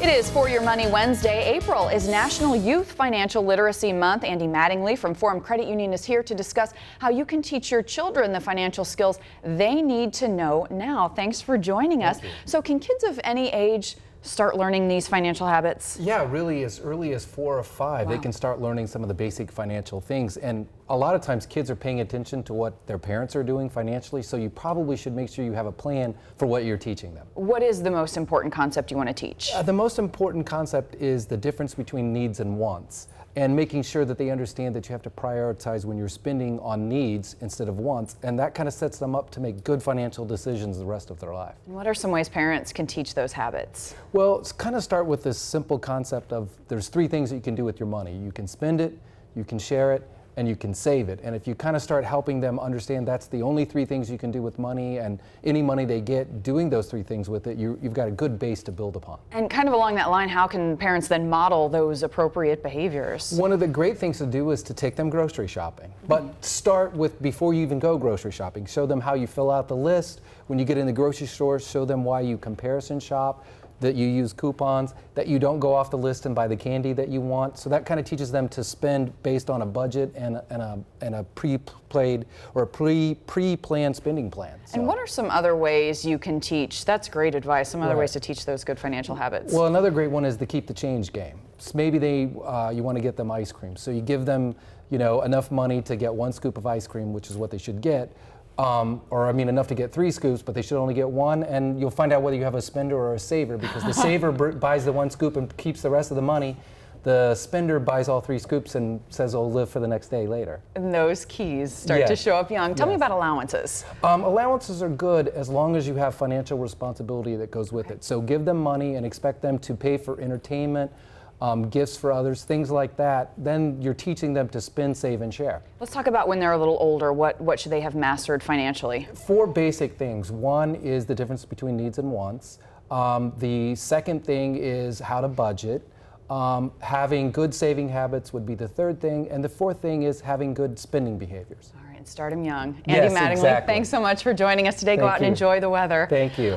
It is For Your Money Wednesday. April is National Youth Financial Literacy Month. Andy Mattingly from Forum Credit Union is here to discuss how you can teach your children the financial skills they need to know now. Thanks for joining us. So can kids of any age start learning these financial habits? Yeah, really as early as 4 or 5, Wow. they can start learning some of the basic financial things. And a lot of times kids are paying attention to what their parents are doing financially, so you probably should make sure you have a plan for what you're teaching them. What is the most important concept you want to teach? The most important concept is the difference between needs and wants, and making sure that they understand that you have to prioritize when you're spending on needs instead of wants, and that kind of sets them up to make good financial decisions the rest of their life. What are some ways parents can teach those habits? Well, let's kind of start with this simple concept of there's 3 things that you can do with your money. You can spend it, you can share it, and you can save it. And if you kind of start helping them understand that's the only 3 things you can do with money, and any money they get doing those 3 things with it, you've got a good base to build upon. And kind of along that line, how can parents then model those appropriate behaviors? One of the great things to do is to take them grocery shopping. But start with before you even go grocery shopping. Show them how you fill out the list. When you get in the grocery store, show them why you comparison shop, that you use coupons, that you don't go off the list and buy the candy that you want. So that kind of teaches them to spend based on a budget and a pre-planned spending plan. So. And what are some other ways you can teach? That's great advice. Some other ways to teach those good financial habits. Well, another great one is the keep the change game. So maybe you want to get them ice cream. So you give them, enough money to get 1 scoop of ice cream, which is what they should get. Enough to get 3 scoops, but they should only get 1, and you'll find out whether you have a spender or a saver, because the saver buys the 1 scoop and keeps the rest of the money. The spender buys all 3 scoops and says it'll live for the next day later. And those keys start to show up young. Tell me about allowances. Allowances are good as long as you have financial responsibility that goes with it. So give them money and expect them to pay for entertainment, gifts for others, things like that. Then you're teaching them to spend, save, and share. Let's talk about when they're a little older. What should they have mastered financially? 4 basic things. One is the difference between needs and wants. The second thing is how to budget. Having good saving habits would be the third thing. And the fourth thing is having good spending behaviors. All right, start them young. Yes, Andy Mattingly, exactly. thanks so much for joining us today. Go out and enjoy the weather. Thank you.